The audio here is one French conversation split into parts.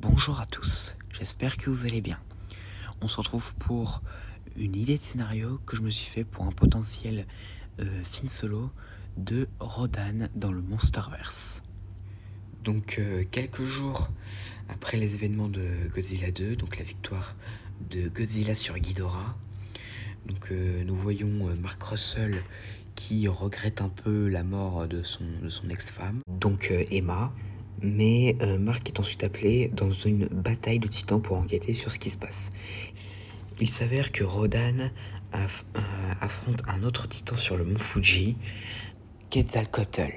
Bonjour à tous, j'espère que vous allez bien. On se retrouve pour une idée de scénario que je me suis fait pour un potentiel film solo de Rodan dans le Monsterverse. Donc quelques jours après les événements de Godzilla 2, donc la victoire de Godzilla sur Ghidorah, donc nous voyons Mark Russell qui regrette un peu la mort de son ex-femme, donc Emma. Mais Mark est ensuite appelé dans une bataille de titans pour enquêter sur ce qui se passe. Il s'avère que Rodan affronte un autre titan sur le mont Fuji, Quetzalcoatl.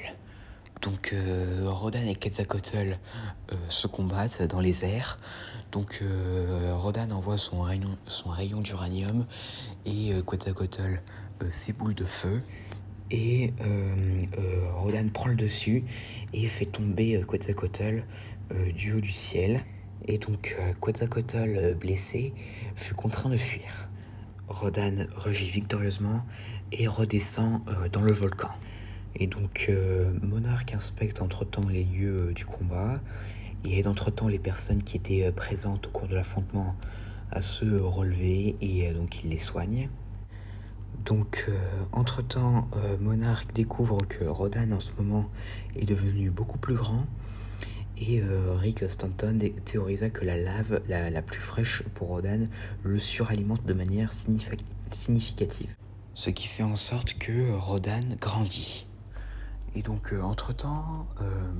Donc Rodan et Quetzalcoatl se combattent dans les airs. Donc Rodan envoie son rayon d'uranium et Quetzalcoatl ses boules de feu. Et Rodan prend le dessus et fait tomber Quetzalcoatl du haut du ciel. Et donc Quetzalcoatl blessé fut contraint de fuir. Rodan rugit victorieusement et redescend dans le volcan. Et donc Monarch inspecte entre-temps les lieux du combat et aide entre-temps les personnes qui étaient présentes au cours de l'affrontement à se relever et donc il les soigne. Donc, entre-temps, Monarch découvre que Rodan, en ce moment, est devenu beaucoup plus grand. Et Rick Stanton théorisa que la lave la plus fraîche pour Rodan le suralimente de manière significative. Ce qui fait en sorte que Rodan grandit. Et donc, entre-temps,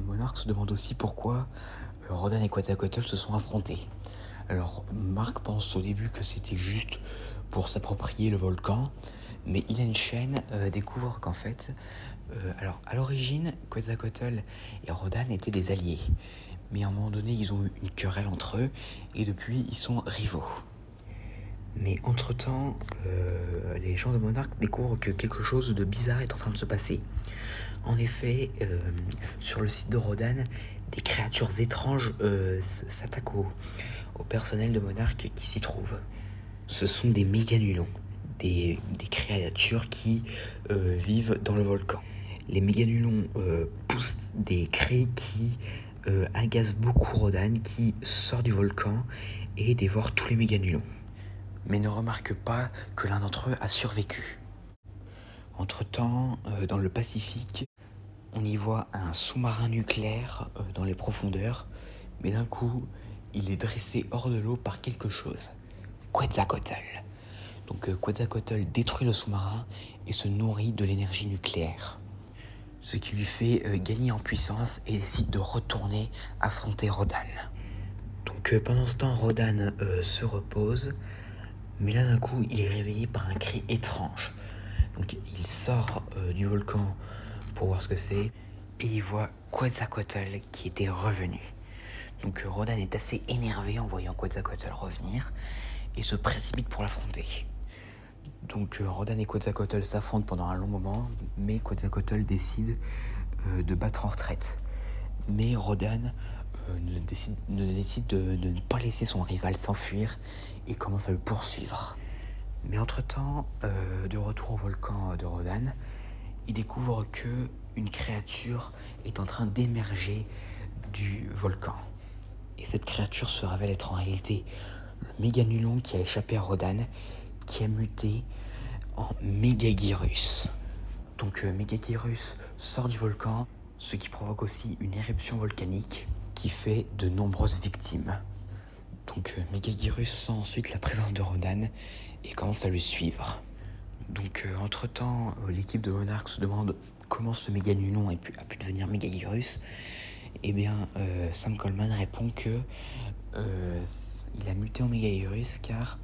Monarch se demande aussi pourquoi Rodan et Quetzalcoatl se sont affrontés. Alors, Mark pense au début que c'était juste pour s'approprier le volcan, mais Ilan Shen découvre qu'en fait, alors à l'origine, Quetzalcoatl et Rodan étaient des alliés, mais à un moment donné, ils ont eu une querelle entre eux, et depuis, ils sont rivaux. Mais entre-temps, les gens de Monarch découvrent que quelque chose de bizarre est en train de se passer. En effet, sur le site de Rodan, des créatures étranges s'attaquent au personnel de Monarch qui s'y trouve. Ce sont des méganulons, des créatures qui vivent dans le volcan. Les méganulons poussent des cris qui agacent beaucoup Rodan, qui sort du volcan et dévore tous les méganulons. Mais ne remarque pas que l'un d'entre eux a survécu. Entre-temps, dans le Pacifique, on y voit un sous-marin nucléaire dans les profondeurs, mais d'un coup, il est dressé hors de l'eau par quelque chose. Quetzalcoatl. Donc Quetzalcoatl détruit le sous-marin et se nourrit de l'énergie nucléaire. Ce qui lui fait gagner en puissance et décide de retourner affronter Rodan. Donc pendant ce temps, Rodan se repose, mais là d'un coup, il est réveillé par un cri étrange. Donc il sort du volcan pour voir ce que c'est, et il voit Quetzalcoatl qui était revenu. Donc Rodan est assez énervé en voyant Quetzalcoatl revenir, et se précipite pour l'affronter. Donc Rodan et Quetzalcoatl s'affrontent pendant un long moment, mais Quetzalcoatl décide de battre en retraite. Mais Rodan décide de ne pas laisser son rival s'enfuir et commence à le poursuivre. Mais entre-temps, de retour au volcan de Rodan, il découvre que une créature est en train d'émerger du volcan. Et cette créature se révèle être en réalité le méganulon qui a échappé à Rodan, qui a muté en Megaguirus. Donc Megaguirus sort du volcan, ce qui provoque aussi une éruption volcanique qui fait de nombreuses victimes. Donc Megaguirus sent ensuite la présence de Rodan et commence à le suivre. Donc entre-temps, l'équipe de Monarch se demande comment ce méganulon a pu devenir Megaguirus. Eh bien, Sam Coleman répond que il a muté en Megaguirus car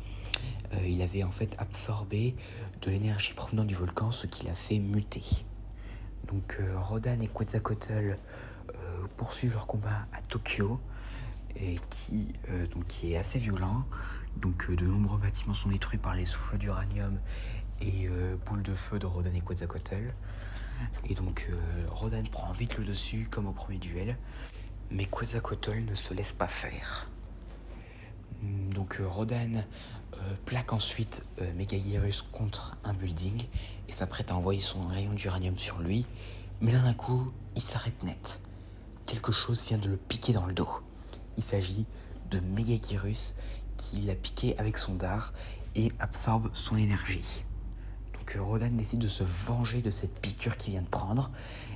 il avait en fait absorbé de l'énergie provenant du volcan, ce qui l'a fait muter. Donc Rodan et Quetzalcoatl poursuivent leur combat à Tokyo, et qui est assez violent. Donc de nombreux bâtiments sont détruits par les souffles d'uranium et boules de feu de Rodan et Quetzalcoatl. Et donc Rodan prend vite le dessus comme au premier duel, mais Quetzalcoatl ne se laisse pas faire. Donc Rodan plaque ensuite Megaguirus contre un building et s'apprête à envoyer son rayon d'uranium sur lui, mais là d'un coup, il s'arrête net. Quelque chose vient de le piquer dans le dos. Il s'agit de Megaguirus qui l'a piqué avec son dard et absorbe son énergie. Donc Rodan décide de se venger de cette piqûre qu'il vient de prendre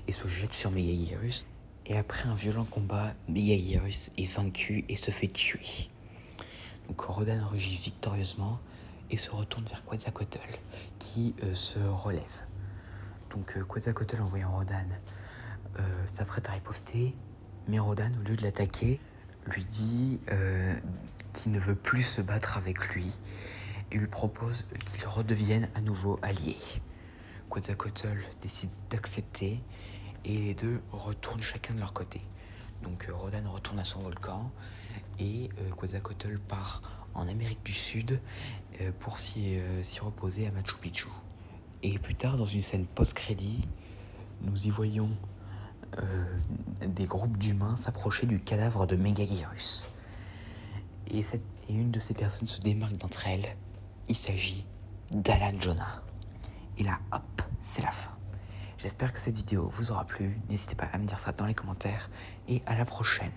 et se jette sur Megaguirus. Et après un violent combat, Megaguirus est vaincu et se fait tuer. Donc Rodan rugit victorieusement et se retourne vers Quetzalcoatl qui se relève. Donc Quetzalcoatl, en voyant Rodan, s'apprête à riposter, mais Rodan, au lieu de l'attaquer, lui dit qu'il ne veut plus se battre avec lui et lui propose qu'ils redeviennent à nouveau alliés. Quetzalcoatl décide d'accepter et les deux retournent chacun de leur côté. Donc Rodan retourne à son volcan et Quetzalcoatl part en Amérique du Sud pour s'y reposer à Machu Picchu. Et plus tard, dans une scène post-crédit, nous y voyons des groupes d'humains s'approcher du cadavre de Megaguirus. Et une de ces personnes se démarque d'entre elles. Il s'agit d'Alan Jonah. Et là, hop, c'est la fin. J'espère que cette vidéo vous aura plu. N'hésitez pas à me dire ça dans les commentaires. Et à la prochaine.